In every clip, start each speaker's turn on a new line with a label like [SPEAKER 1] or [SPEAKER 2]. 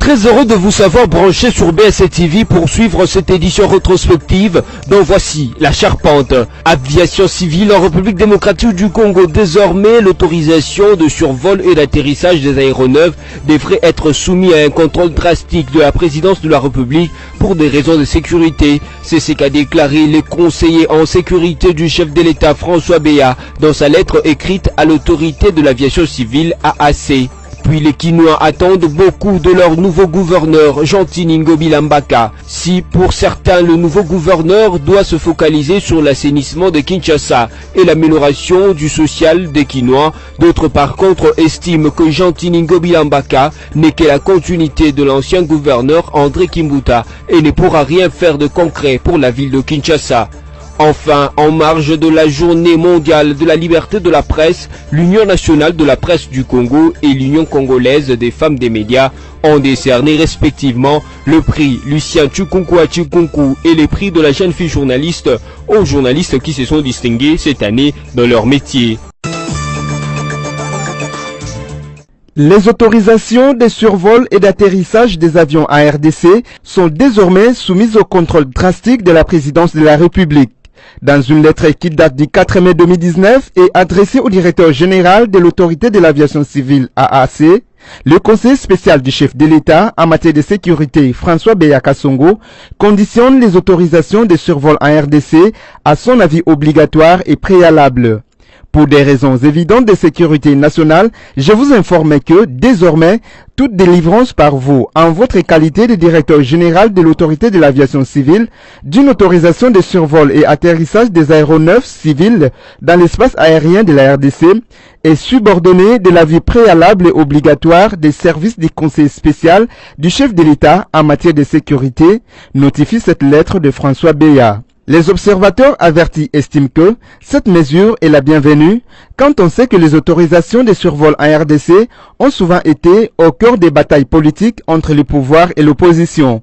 [SPEAKER 1] Très heureux de vous savoir branché sur BSC TV pour suivre cette édition rétrospective dont voici la charpente. Aviation civile en République démocratique du Congo. Désormais, l'autorisation de survol et d'atterrissage des aéronefs devrait être soumise à un contrôle drastique de la présidence de la République pour des raisons de sécurité. C'est ce qu'a déclaré le conseiller en sécurité du chef de l'État François Béa dans sa lettre écrite à l'autorité de l'aviation civile AAC. Puis les Kinois attendent beaucoup de leur nouveau gouverneur, Jean-Tini Ngobi-Lambaka. Si pour certains le nouveau gouverneur doit se focaliser sur l'assainissement de Kinshasa et l'amélioration du social des Kinois, d'autres par contre estiment que Jean-Tini Ngobi-Lambaka n'est que la continuité de l'ancien gouverneur André Kimbuta et ne pourra rien faire de concret pour la ville de Kinshasa. Enfin, en marge de la journée mondiale de la liberté de la presse, l'Union nationale de la presse du Congo et l'Union congolaise des femmes des médias ont décerné respectivement le prix Lucien Tchukunku Achikunku et les prix de la jeune fille journaliste aux journalistes qui se sont distingués cette année dans leur métier.
[SPEAKER 2] Les autorisations de survol et d'atterrissage des avions à RDC sont désormais soumises au contrôle drastique de la présidence de la République. Dans une lettre qui date du 4 mai 2019 et adressée au directeur général de l'autorité de l'aviation civile AAC, le conseiller spécial du chef de l'État en matière de sécurité, François Béa Kasongo, conditionne les autorisations de survol en RDC à son avis obligatoire et préalable. Pour des raisons évidentes de sécurité nationale, je vous informe que, désormais, toute délivrance par vous, en votre qualité de directeur général de l'autorité de l'aviation civile, d'une autorisation de survol et atterrissage des aéronefs civils dans l'espace aérien de la RDC, est subordonnée de l'avis préalable et obligatoire des services du conseil spécial du chef de l'État en matière de sécurité, notifie cette lettre de François Béa. Les observateurs avertis estiment que cette mesure est la bienvenue quand on sait que les autorisations de survol en RDC ont souvent été au cœur des batailles politiques entre le pouvoir et l'opposition.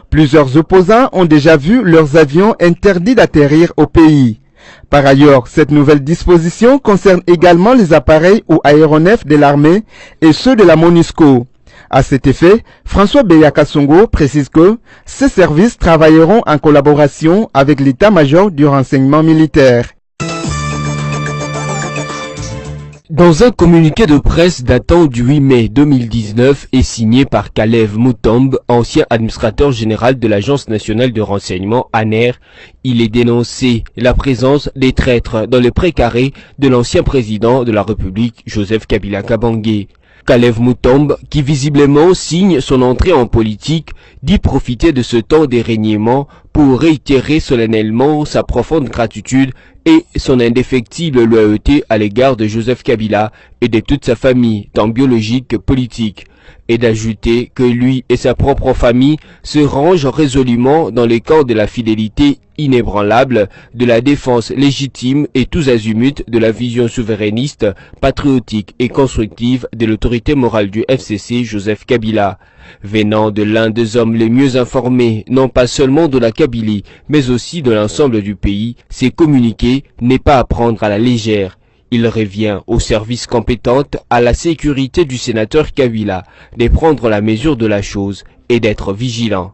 [SPEAKER 2] Plusieurs opposants ont déjà vu leurs avions interdits d'atterrir au pays. Par ailleurs, cette nouvelle disposition concerne également les appareils ou aéronefs de l'armée et ceux de la MONUSCO. À cet effet, François Béa Kasongo précise que ces services travailleront en collaboration avec l'état-major du renseignement militaire.
[SPEAKER 1] Dans un communiqué de presse datant du 8 mai 2019 et signé par Kalev Mutombe, ancien administrateur général de l'Agence nationale de renseignement ANER, il est dénoncé la présence des traîtres dans le précaré de l'ancien président de la République, Joseph Kabila Kabange. Kalev Mutombe, qui visiblement signe son entrée en politique, dit profiter de ce temps de régniement pour réitérer solennellement sa profonde gratitude et son indéfectible loyauté à l'égard de Joseph Kabila et de toute sa famille, tant biologique que politique, et d'ajouter que lui et sa propre famille se rangent résolument dans le camp de la fidélité inébranlable, de la défense légitime et tous azimuts de la vision souverainiste, patriotique et constructive de l'autorité morale du FCC Joseph Kabila. Venant de l'un des hommes les mieux informés, non pas seulement de la Kabylie, mais aussi de l'ensemble du pays, ces communiqués n'est pas à prendre à la légère. Il revient aux services compétents, à la sécurité du sénateur Kabila, de prendre la mesure de la chose et d'être vigilant.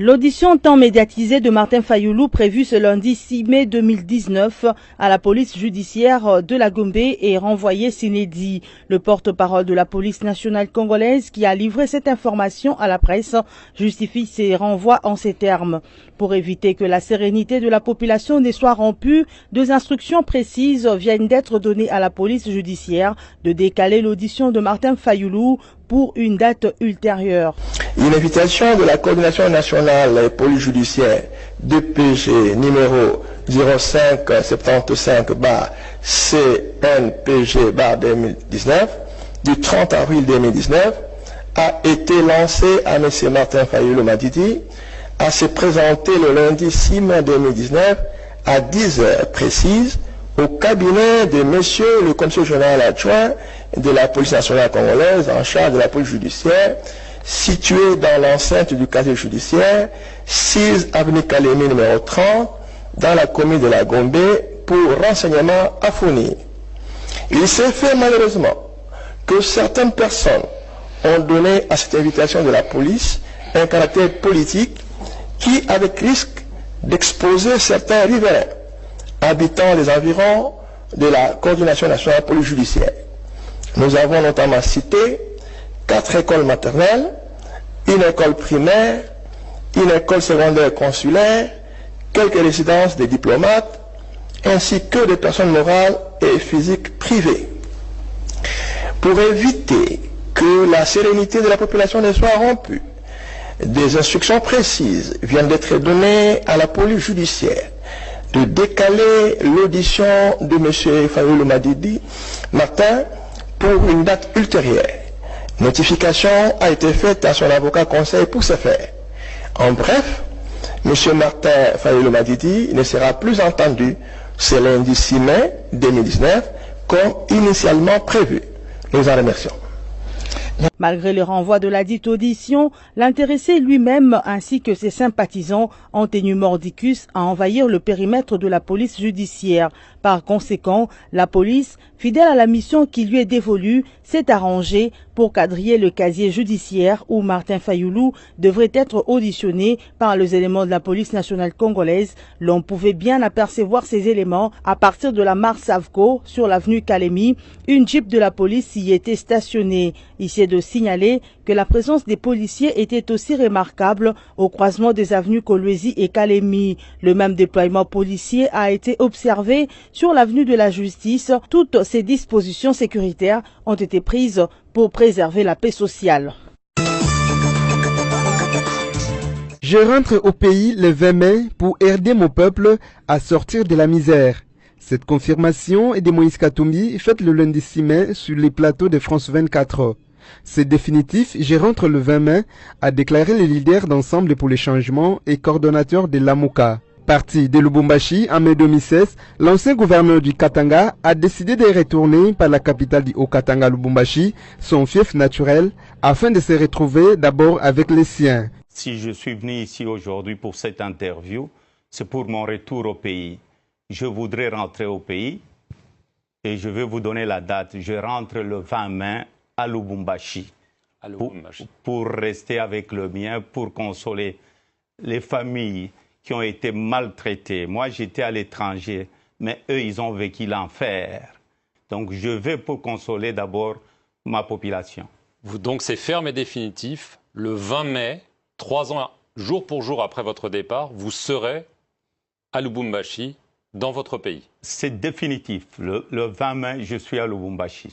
[SPEAKER 3] L'audition tant médiatisée de Martin Fayulu prévue ce lundi 6 mai 2019 à la police judiciaire de la Gombe est renvoyée s'inédit. Le porte-parole de la police nationale congolaise qui a livré cette information à la presse justifie ces renvois en ces termes. Pour éviter que la sérénité de la population ne soit rompue, deux instructions précises viennent d'être données à la police judiciaire de décaler l'audition de Martin Fayulu pour une date ultérieure.
[SPEAKER 4] Une invitation de la coordination nationale police judiciaire DPG numéro 0575-CNPG-2019 du 30 avril 2019 a été lancée à M. Martin Fayulu Madidi à se présenter le lundi 6 mai 2019 à 10 heures précises au cabinet de M. le commissaire général adjoint de la police nationale congolaise en charge de la police judiciaire, situé dans l'enceinte du quartier judiciaire, 6 avenue Kalemi numéro 30, dans la commune de la Gombe, pour renseignement à fournir. Il s'est fait malheureusement que certaines personnes ont donné à cette invitation de la police un caractère politique qui, avec risque d'exposer certains riverains habitant les environs de la coordination nationale police judiciaire. Nous avons notamment cité 4 écoles maternelles, une école primaire, une école secondaire consulaire, quelques résidences des diplomates, ainsi que des personnes morales et physiques privées. Pour éviter que la sérénité de la population ne soit rompue, des instructions précises viennent d'être données à la police judiciaire de décaler l'audition de M. Fayoulou Madidi Martin pour une date ultérieure. Notification a été faite à son avocat conseil pour ce faire. En bref, M. Martin Fayoulou Madidi ne sera plus entendu ce lundi 6 mai 2019 comme initialement prévu. Nous en remercions.
[SPEAKER 3] Malgré le renvoi de la dite audition, l'intéressé lui-même ainsi que ses sympathisants ont tenu mordicus à envahir le périmètre de la police judiciaire. Par conséquent, la police, fidèle à la mission qui lui est dévolue, s'est arrangée pour quadriller le casier judiciaire où Martin Fayoulou devrait être auditionné par les éléments de la police nationale congolaise. L'on pouvait bien apercevoir ces éléments à partir de la mare Savco sur l'avenue Kalemi. Une jeep de la police y était stationnée. Ici est de signaler que la présence des policiers était aussi remarquable au croisement des avenues Kolwezi et Kalemi. Le même déploiement policier a été observé sur l'avenue de la Justice. Toutes ces dispositions sécuritaires ont été prises pour préserver la paix sociale.
[SPEAKER 2] Je rentre au pays le 20 mai pour aider mon peuple à sortir de la misère. Cette confirmation est de Moïse Katumbi, faite le lundi 6 mai sur les plateaux de France 24. C'est définitif, je rentre le 20 mai, a déclaré le leader d'Ensemble pour le changement et coordonnateur de l'AMOCA. Parti de Lubumbashi en mai 2016, l'ancien gouverneur du Katanga a décidé de retourner par la capitale du Haut-Katanga, Lubumbashi, son fief naturel, afin de se retrouver d'abord avec les siens.
[SPEAKER 5] Si je suis venu ici aujourd'hui pour cette interview, c'est pour mon retour au pays. Je voudrais rentrer au pays et je vais vous donner la date. Je rentre le 20 mai à Lubumbashi, pour rester avec le mien, pour consoler les familles qui ont été maltraitées. Moi, j'étais à l'étranger, mais eux, ils ont vécu l'enfer. Donc, je vais pour consoler d'abord ma population.
[SPEAKER 6] Donc, c'est ferme et définitif. Le 20 mai, 3 ans, jour pour jour après votre départ, vous serez à Lubumbashi, dans votre pays.
[SPEAKER 5] C'est définitif. Le 20 mai, je suis à Lubumbashi.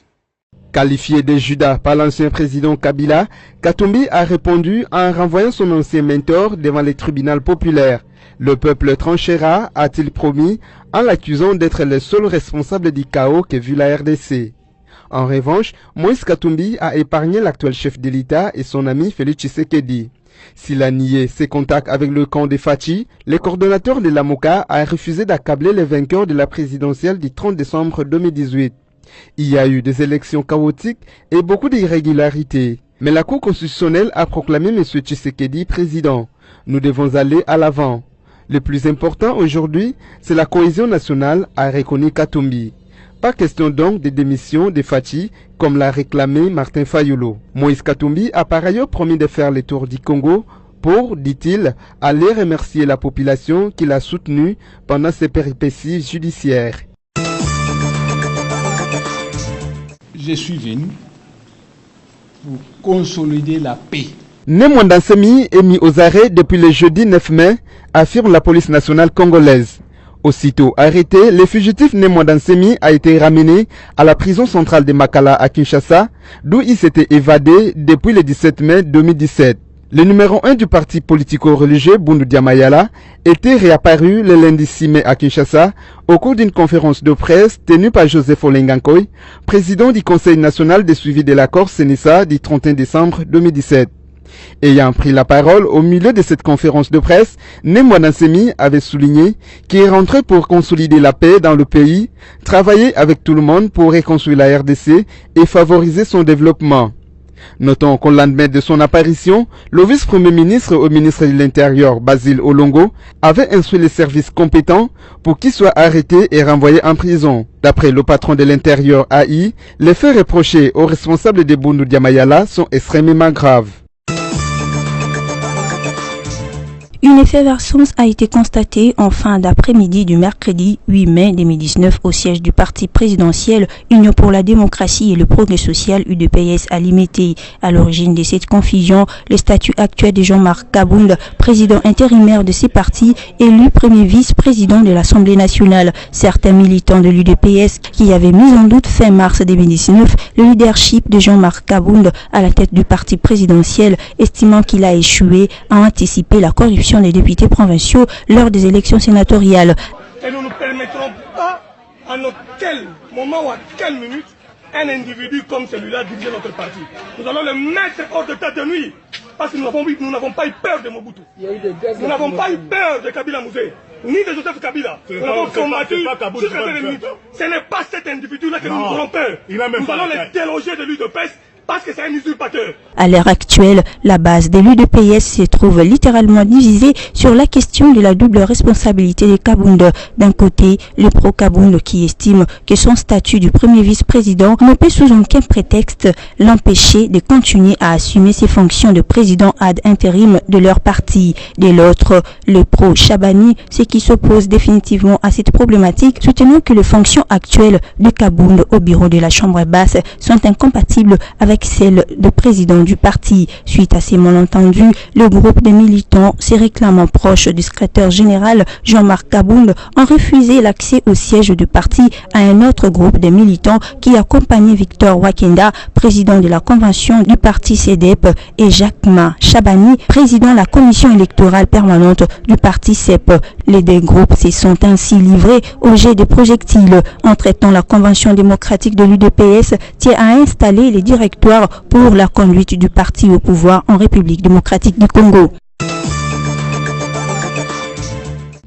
[SPEAKER 2] Qualifié de Judas par l'ancien président Kabila, Katumbi a répondu en renvoyant son ancien mentor devant les tribunaux populaires. Le peuple tranchera, a-t-il promis, en l'accusant d'être le seul responsable du chaos que vit la RDC. En revanche, Moïse Katumbi a épargné l'actuel chef de l'État et son ami Félix Tshisekedi. S'il a nié ses contacts avec le camp de Fachi, le coordonnateur de l'AMOCA a refusé d'accabler les vainqueurs de la présidentielle du 30 décembre 2018. Il y a eu des élections chaotiques et beaucoup d'irrégularités. Mais la Cour constitutionnelle a proclamé M. Tshisekedi président. Nous devons aller à l'avant. Le plus important aujourd'hui, c'est la cohésion nationale, a reconnu Katumbi. Pas question donc de démission de Fachi, comme l'a réclamé Martin Fayoulou. Moïse Katumbi a par ailleurs promis de faire le tour du Congo pour, dit-il, aller remercier la population qui l'a soutenu pendant ses péripéties judiciaires.
[SPEAKER 7] Je suis venu pour consolider la paix.
[SPEAKER 2] Némwanda Nsemi est mis aux arrêts depuis le jeudi 9 mai, affirme la police nationale congolaise. Aussitôt arrêté, le fugitif Némwanda Nsemi a été ramené à la prison centrale de Makala à Kinshasa, d'où il s'était évadé depuis le 17 mai 2017. Le numéro 1 du parti politico-religieux Bundu Diamayala était réapparu le lundi 6 mai à Kinshasa au cours d'une conférence de presse tenue par Joseph Olengankoy, président du Conseil national de suivi de l'accord Sénissa du 31 décembre 2017. Ayant pris la parole au milieu de cette conférence de presse, Némwanda Nsemi avait souligné qu'il est rentré pour consolider la paix dans le pays, travailler avec tout le monde pour reconstruire la RDC et favoriser son développement. Notons qu'au lendemain de son apparition, le vice-premier ministre au ministre de l'Intérieur, Basile Olongo, avait instruit les services compétents pour qu'il soit arrêté et renvoyé en prison. D'après le patron de l'Intérieur AI, les faits reprochés aux responsables de Boundou Diamayala sont extrêmement graves.
[SPEAKER 8] Une effervescence a été constatée en fin d'après-midi du mercredi 8 mai 2019 au siège du parti présidentiel Union pour la démocratie et le progrès social UDPS à Limete. À l'origine de cette confusion, le statut actuel de Jean-Marc Kabound, président intérimaire de ces partis, élu premier vice-président de l'Assemblée nationale. Certains militants de l'UDPS qui avaient mis en doute fin mars 2019 le leadership de Jean-Marc Kabound à la tête du parti présidentiel, estimant qu'il a échoué à anticiper la corruption des députés provinciaux lors des élections sénatoriales.
[SPEAKER 9] Et nous ne permettrons pas à quel moment ou à quelle minute un individu comme celui-là diriger notre parti. Nous allons le mettre hors de tête de nuit parce que nous n'avons pas eu peur de Mobutu. Nous n'avons pas eu peur de Kabila Mouzé, ni de Joseph Kabila. Nous avons combattu jusqu'à cette minute. Ce n'est pas cet individu-là que nous aurons peur. Nous allons les déloger de l'UDPS. Parce que c'est un usurpateur.
[SPEAKER 8] À l'heure actuelle, la base de l'UDPS se trouve littéralement divisée sur la question de la double responsabilité de Kabound. D'un côté, le pro-Kabound qui estime que son statut du premier vice-président ne peut sous aucun prétexte l'empêcher de continuer à assumer ses fonctions de président ad intérim de leur parti. De l'autre, le pro-Chabani, ce qui s'oppose définitivement à cette problématique, soutenant que les fonctions actuelles de Kabound au bureau de la Chambre basse sont incompatibles avec celle de président du parti. Suite à ces malentendus, le groupe de militants, se réclamant proches du secrétaire général Jean-Marc Kabound, ont refusé l'accès au siège du parti à un autre groupe de militants qui accompagnait Victor Wakenda, président de la convention du parti CEDEP, et Jacquemin Chabani, président de la commission électorale permanente du parti CEP. Les deux groupes se sont ainsi livrés au jet de projectiles. Entre-temps, la convention démocratique de l'UDPS tient à installer les directeurs pour la conduite du parti au pouvoir en République démocratique du Congo.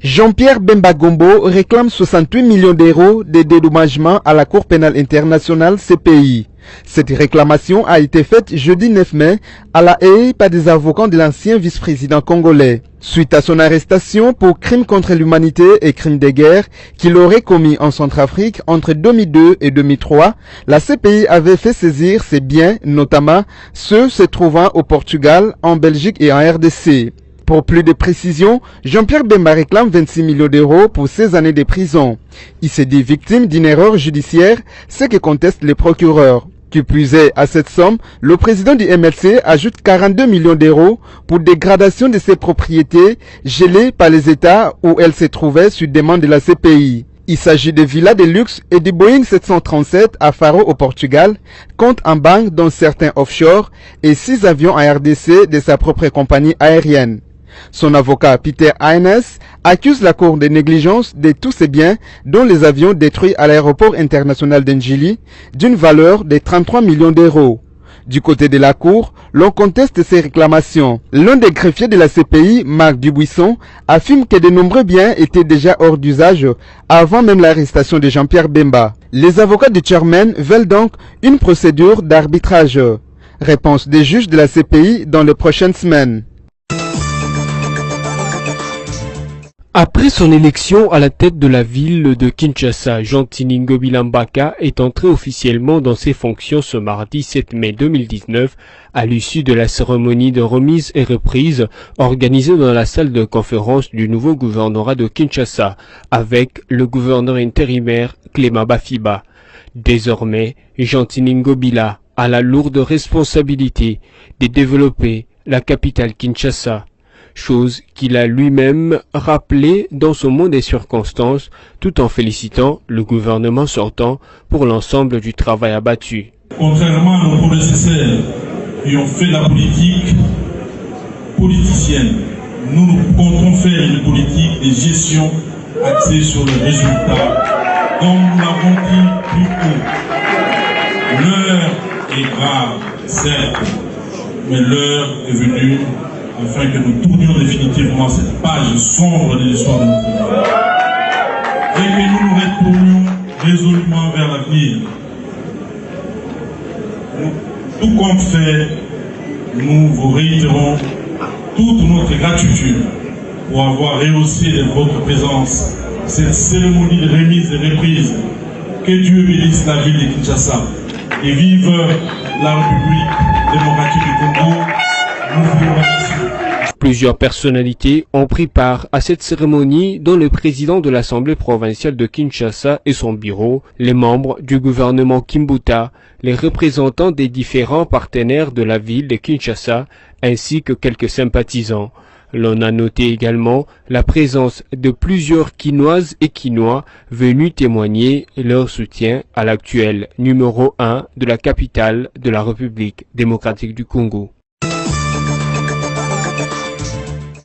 [SPEAKER 2] Jean-Pierre Bemba Gombo réclame 68 millions d'euros de dédommagement à la Cour pénale internationale CPI. Cette réclamation a été faite jeudi 9 mai à La Haye par des avocats de l'ancien vice-président congolais. Suite à son arrestation pour crimes contre l'humanité et crimes de guerre qu'il aurait commis en Centrafrique entre 2002 et 2003, la CPI avait fait saisir ses biens, notamment ceux se trouvant au Portugal, en Belgique et en RDC. Pour plus de précision, Jean-Pierre Bemba réclame 26 millions d'euros pour 16 années de prison. Il s'est dit victime d'une erreur judiciaire, ce que contestent les procureurs. Qui plus est, à cette somme, le président du MLC ajoute 42 millions d'euros pour dégradation de ses propriétés gelées par les États où elles se trouvaient sur demande de la CPI. Il s'agit de villas de luxe et du Boeing 737 à Faro au Portugal, compte en banque dont certains offshore et 6 avions en RDC de sa propre compagnie aérienne. Son avocat Peter Haynes accuse la Cour de négligence de tous ses biens, dont les avions détruits à l'aéroport international d'Ndjili, d'une valeur de 33 millions d'euros. Du côté de la Cour, l'on conteste ces réclamations. L'un des greffiers de la CPI, Marc Dubuisson, affirme que de nombreux biens étaient déjà hors d'usage avant même l'arrestation de Jean-Pierre Bemba. Les avocats du chairman veulent donc une procédure d'arbitrage. Réponse des juges de la CPI dans les prochaines semaines.
[SPEAKER 1] Après son élection à la tête de la ville de Kinshasa, Jean Tiningo Bilambaka est entré officiellement dans ses fonctions ce mardi 7 mai 2019 à l'issue de la cérémonie de remise et reprise organisée dans la salle de conférence du nouveau gouvernorat de Kinshasa avec le gouverneur intérimaire Clément Bafiba. Désormais, Jean Tiningo Bila a la lourde responsabilité de développer la capitale Kinshasa, chose qu'il a lui-même rappelé dans son mot des circonstances, tout en félicitant le gouvernement sortant pour l'ensemble du travail abattu.
[SPEAKER 10] Contrairement à nos prédécesseurs qui ont fait la politique politicienne, nous comptons faire une politique de gestion axée sur les résultats, comme nous l'avons dit plus tôt. L'heure est grave, certes, mais l'heure est venue afin que nous tournions définitivement cette page sombre de l'histoire de notre pays et que nous nous retournions résolument vers l'avenir. tout compte fait, nous vous réitérons toute notre gratitude pour avoir rehaussé de votre présence cette cérémonie de remise et reprise. Que Dieu bénisse la ville de Kinshasa et vive la République démocratique du Congo. Nous vous remercions.
[SPEAKER 1] Plusieurs personnalités ont pris part à cette cérémonie, dont le président de l'Assemblée provinciale de Kinshasa et son bureau, les membres du gouvernement Kimbuta, les représentants des différents partenaires de la ville de Kinshasa, ainsi que quelques sympathisants. L'on a noté également la présence de plusieurs Kinoises et Kinois venus témoigner leur soutien à l'actuel numéro 1 de la capitale de la République démocratique du Congo.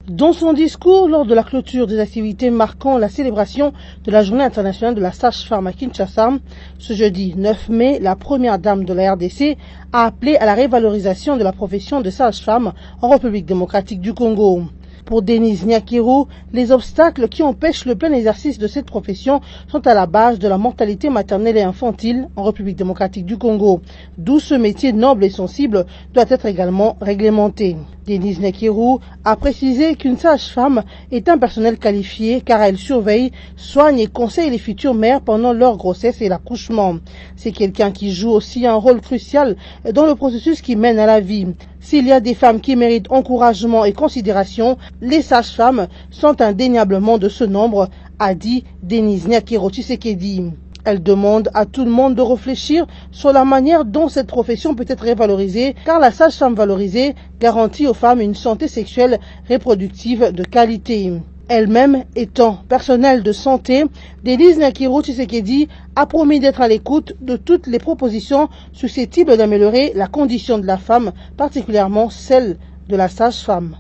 [SPEAKER 3] Dans son discours lors de la clôture des activités marquant la célébration de la Journée internationale de la sage-femme à Kinshasa, ce jeudi 9 mai, la première dame de la RDC a appelé à la révalorisation de la profession de sage-femme en République démocratique du Congo. Pour Denise Nyakiro, les obstacles qui empêchent le plein exercice de cette profession sont à la base de la mortalité maternelle et infantile en République démocratique du Congo, d'où ce métier noble et sensible doit être également réglementé. Denise Nyakiro a précisé qu'une sage-femme est un personnel qualifié car elle surveille, soigne et conseille les futures mères pendant leur grossesse et l'accouchement. C'est quelqu'un qui joue aussi un rôle crucial dans le processus qui mène à la vie. S'il y a des femmes qui méritent encouragement et considération, les sages-femmes sont indéniablement de ce nombre, a dit Denise Nyakiro Tshisekedi. Elle demande à tout le monde de réfléchir sur la manière dont cette profession peut être révalorisée, car la sage-femme valorisée garantit aux femmes une santé sexuelle reproductive de qualité. Elle-même étant personnelle de santé, Denise Nyakiro Tshisekedi a promis d'être à l'écoute de toutes les propositions susceptibles d'améliorer la condition de la femme, particulièrement celle de la sage-femme.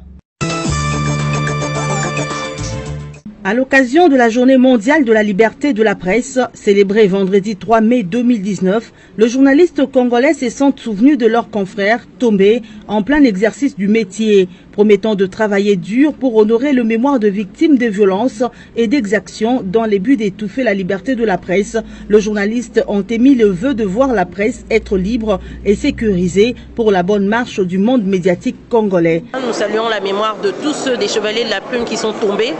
[SPEAKER 3] À l'occasion de la Journée mondiale de la liberté de la presse, célébrée vendredi 3 mai 2019, le journaliste congolais s'est souvenu de leurs confrères tombés en plein exercice du métier, promettant de travailler dur pour honorer le mémoire de victimes de violences et d'exactions dans les buts d'étouffer la liberté de la presse. Le journaliste ont émis le vœu de voir la presse être libre et sécurisée pour la bonne marche du monde médiatique congolais.
[SPEAKER 11] Nous saluons la mémoire de tous ceux des chevaliers de la plume qui sont tombés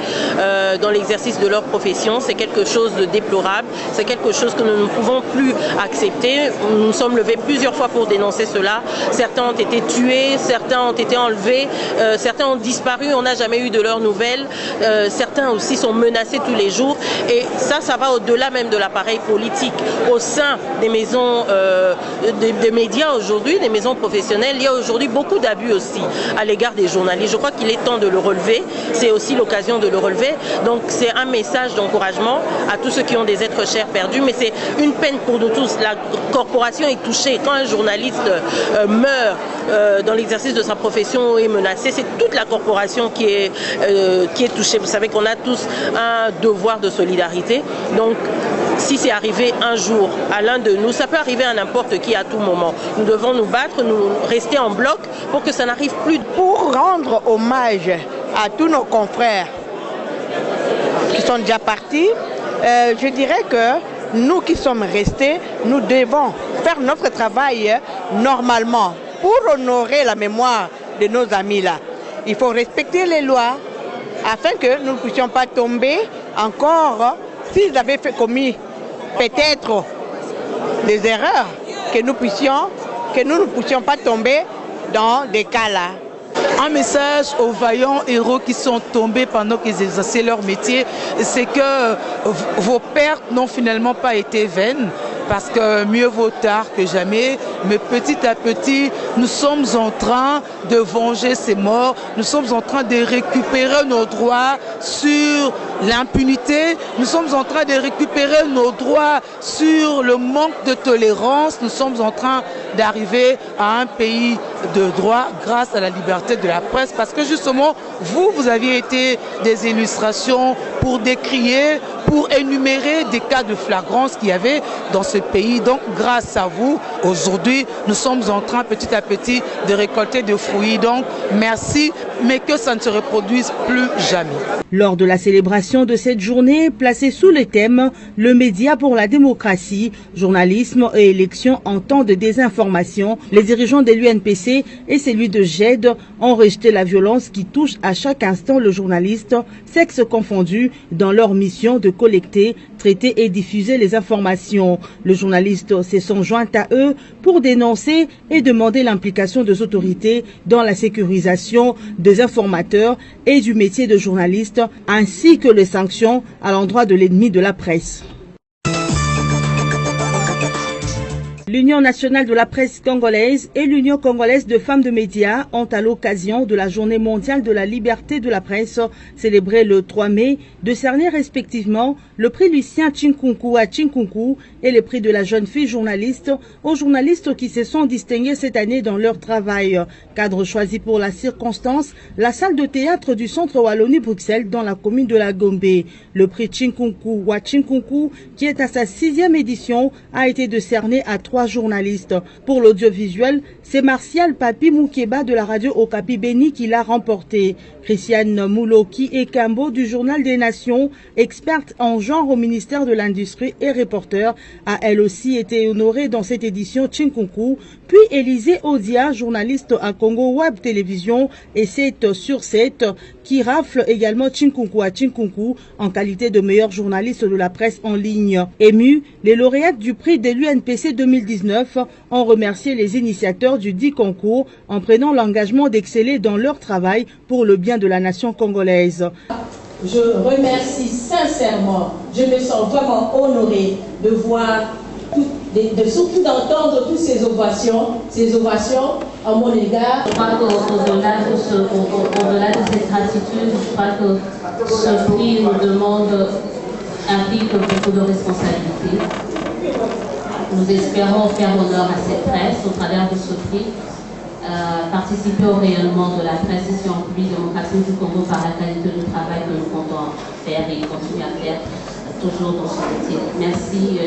[SPEAKER 11] dans l'exercice de leur profession. C'est quelque chose de déplorable, c'est quelque chose que nous ne pouvons plus accepter. Nous nous sommes levés plusieurs fois pour dénoncer cela. Certains ont été tués, certains ont été enlevés, certains ont disparu, on n'a jamais eu de leurs nouvelles. Certains aussi sont menacés tous les jours. Et ça va au-delà même de l'appareil politique. Au sein des maisons, des médias aujourd'hui, des maisons professionnelles, il y a aujourd'hui beaucoup d'abus aussi à l'égard des journalistes. Je crois qu'il est temps de le relever. C'est aussi l'occasion de le relever. Donc c'est un message d'encouragement à tous ceux qui ont des êtres chers perdus. Mais c'est une peine pour nous tous. La corporation est touchée. Quand un journaliste meurt dans l'exercice de sa profession est menacé, c'est toute la corporation qui est touchée. Vous savez qu'on a tous un devoir de solidarité. Donc, si c'est arrivé un jour à l'un de nous, ça peut arriver à n'importe qui à tout moment. Nous devons nous battre, nous rester en bloc pour que ça n'arrive plus.
[SPEAKER 12] Pour rendre hommage à tous nos confrères qui sont déjà partis, je dirais que nous qui sommes restés, nous devons faire notre travail normalement pour honorer la mémoire de nos amis là. Il faut respecter les lois afin que nous ne puissions pas tomber encore, s'ils avaient commis peut-être des erreurs, que nous ne puissions pas tomber dans des cas là.
[SPEAKER 13] Un message aux vaillants héros qui sont tombés pendant qu'ils exerçaient leur métier, c'est que vos pertes n'ont finalement pas été vaines. Parce que mieux vaut tard que jamais, mais petit à petit, nous sommes en train de venger ces morts, nous sommes en train de récupérer nos droits sur l'impunité, nous sommes en train de récupérer nos droits sur le manque de tolérance, nous sommes en train d'arriver à un pays de droit grâce à la liberté de la presse, parce que justement, vous aviez été des illustrations pour décrier, pour énumérer des cas de flagrance qu'il y avait dans ce pays. Donc, grâce à vous, aujourd'hui, nous sommes en train petit à petit de récolter des fruits. Donc, merci mais que ça ne se reproduise plus jamais.
[SPEAKER 3] Lors de la célébration de cette journée, placée sous le thème « Le média pour la démocratie, journalisme et élections en temps de désinformation », les dirigeants de l'UNPC et celui de GED ont rejeté la violence qui touche à chaque instant le journaliste, sexe confondu, dans leur mission de collecter, traiter et diffuser les informations. Le journaliste se sont joints à eux pour dénoncer et demander l'implication des autorités dans la sécurisation des informateurs et du métier de journaliste, ainsi que les sanctions à l'endroit de l'ennemi de la presse. L'Union nationale de la presse congolaise et l'Union congolaise de femmes de médias ont, à l'occasion de la Journée mondiale de la liberté de la presse, célébré le 3 mai, décerné respectivement le prix Lucien Chinkunku à Chinkunku et le prix de la jeune fille journaliste aux journalistes qui se sont distingués cette année dans leur travail. Cadre choisi pour la circonstance, la salle de théâtre du centre Wallonie-Bruxelles dans la commune de la Gombe. Le prix Chinkunku à Chinkunku, qui est à sa 6e édition, a été décerné à 3 journalistes. Pour l'audiovisuel, c'est Martial Papi Moukeba de la radio Okapi Beni qui l'a remporté. Christiane Mouloki Ekambo du Journal des Nations, experte en genre au ministère de l'Industrie et reporter, a elle aussi été honorée dans cette édition Chinkunku. Puis Élisée Odia, journaliste à Congo Web Télévision et 7 sur 7, qui rafle également Chinkunku à Chinkunku en qualité de meilleur journaliste de la presse en ligne. Ému, les lauréates du prix de l'UNPC 2019 ont remercié les initiateurs du dit concours en prenant l'engagement d'exceller dans leur travail pour le bien de la nation congolaise.
[SPEAKER 14] Je remercie sincèrement, je me sens vraiment honorée de voir, surtout d'entendre toutes ces ovations à mon égard.
[SPEAKER 15] Je crois qu'au-delà de cette gratitude, je crois que ce prix nous demande, implique beaucoup de responsabilités. Nous espérons faire honneur à cette presse au travers de ce prix, participer au rayonnement de la presse ici en République démocratique du Congo par la qualité du travail que nous comptons faire et continuer à faire toujours dans ce métier. Merci.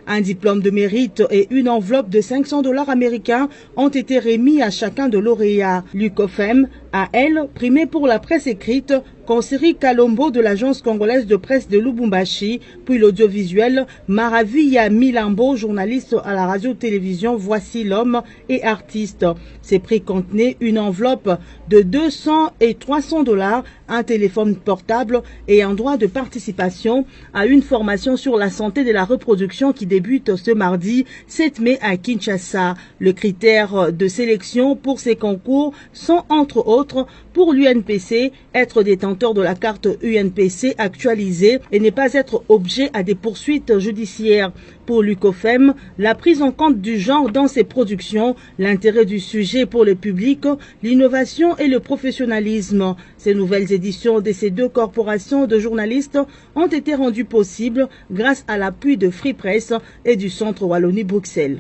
[SPEAKER 3] Un diplôme de mérite et une enveloppe de $500 américains ont été remis à chacun de lauréats. L'UCOFEM a, elle, primé pour la presse écrite Consiri Kalombo de l'agence congolaise de presse de Lubumbashi, puis l'audiovisuel Maravilla Milambo, journaliste à la radio-télévision Voici l'homme et artiste. Ces prix contenaient une enveloppe de $200 et $300, un téléphone portable et un droit de participation à une formation sur la santé de la reproduction qui débute ce mardi 7 mai à Kinshasa. Le critère de sélection pour ces concours sont entre autres pour l'UNPC être détenteur de la carte UNPC actualisée et ne pas être objet à des poursuites judiciaires. Pour l'UCOFEM, la prise en compte du genre dans ses productions, l'intérêt du sujet pour le public, l'innovation et le professionnalisme. Ces nouvelles éditions de ces 2 corporations de journalistes ont été rendues possibles grâce à l'appui de Free Press et du centre Wallonie-Bruxelles.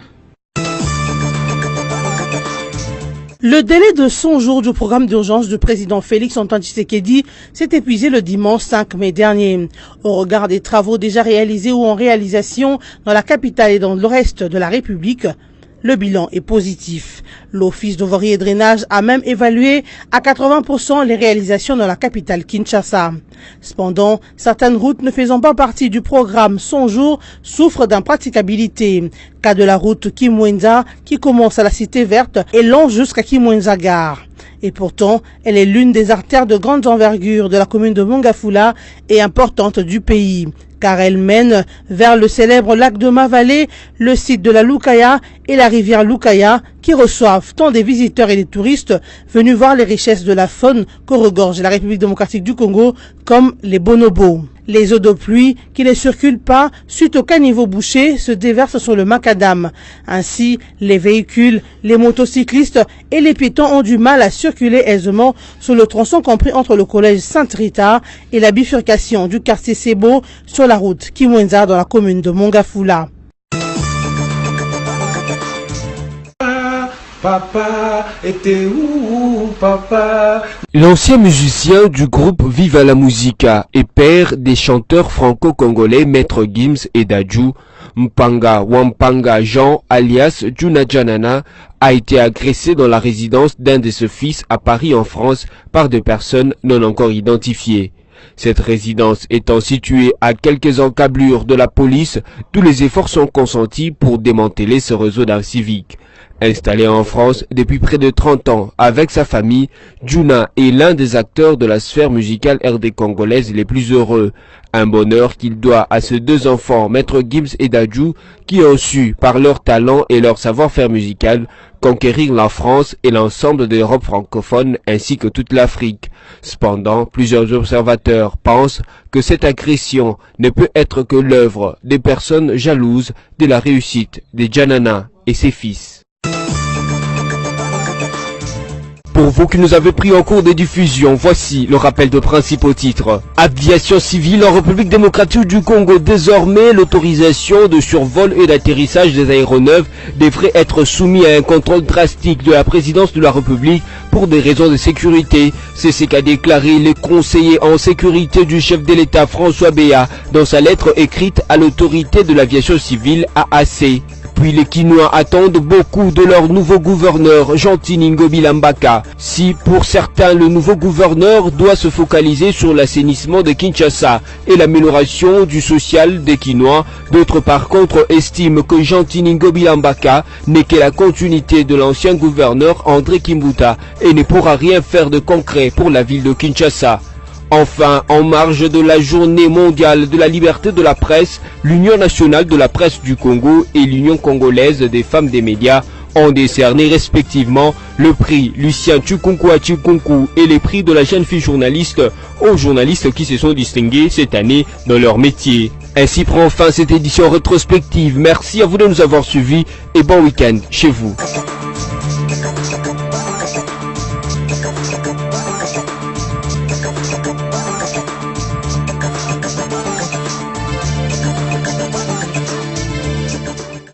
[SPEAKER 3] Le délai de 100 jours du programme d'urgence du président Félix Antoine Tshisekedi s'est épuisé le dimanche 5 mai dernier. Au regard des travaux déjà réalisés ou en réalisation dans la capitale et dans le reste de la République, le bilan est positif. L'Office de voirie et drainage a même évalué à 80% les réalisations dans la capitale Kinshasa. Cependant, certaines routes ne faisant pas partie du programme 100 jours souffrent d'impraticabilité. Cas de la route Kimwenza qui commence à la Cité Verte et longe jusqu'à Kimwenza Gare. Et pourtant, elle est l'une des artères de grande envergure de la commune de Mongafula et importante du pays, car elle mène vers le célèbre lac de Mavalé, le site de la Lukaya et la rivière Lukaya, qui reçoivent tant des visiteurs et des touristes venus voir les richesses de la faune que regorge la République démocratique du Congo, comme les bonobos. Les eaux de pluie qui ne circulent pas suite au caniveau bouché se déversent sur le macadam. Ainsi, les véhicules, les motocyclistes et les piétons ont du mal à circuler aisément sur le tronçon compris entre le collège Sainte-Rita et la bifurcation du quartier Sebo sur la route Kimwenza dans la commune de Mongafula.
[SPEAKER 16] Papa, était où, papa?
[SPEAKER 1] L'ancien musicien du groupe Viva la Musica et père des chanteurs franco-congolais Maître Gims et Dadju Mpanga Wampanga Jean, alias Juna Janana, a été agressé dans la résidence d'un de ses fils à Paris en France par des personnes non encore identifiées. Cette résidence étant située à quelques encablures de la police, tous les efforts sont consentis pour démanteler ce réseau d'inciviques. Installé en France depuis près de 30 ans avec sa famille, Juna est l'un des acteurs de la sphère musicale RD congolaise les plus heureux. Un bonheur qu'il doit à ses deux enfants, Maître Gibbs et Dadju, qui ont su, par leur talent et leur savoir-faire musical, conquérir la France et l'ensemble de l'Europe francophone ainsi que toute l'Afrique. Cependant, plusieurs observateurs pensent que cette agression ne peut être que l'œuvre des personnes jalouses de la réussite de Janana et ses fils. Pour vous qui nous avez pris en cours de diffusion, voici le rappel de principaux titres. Aviation civile en République démocratique du Congo. Désormais, l'autorisation de survol et d'atterrissage des aéronefs devrait être soumise à un contrôle drastique de la présidence de la République pour des raisons de sécurité. C'est ce qu'a déclaré le conseiller en sécurité du chef de l'État François Béa dans sa lettre écrite à l'autorité de l'aviation civile AAC. Puis les Kinois attendent beaucoup de leur nouveau gouverneur, Jean-Tini Ngobi Lambaka. Si pour certains le nouveau gouverneur doit se focaliser sur l'assainissement de Kinshasa et l'amélioration du social des Kinois, d'autres par contre estiment que Jean-Tini Ngobi Lambaka n'est que la continuité de l'ancien gouverneur André Kimbuta et ne pourra rien faire de concret pour la ville de Kinshasa. Enfin, en marge de la journée mondiale de la liberté de la presse, l'Union nationale de la presse du Congo et l'Union congolaise des femmes des médias ont décerné respectivement le prix Lucien Tchukunku Tchukunku et les prix de la jeune fille journaliste aux journalistes qui se sont distingués cette année dans leur métier. Ainsi prend fin cette édition rétrospective. Merci à vous de nous avoir suivis et bon week-end chez vous.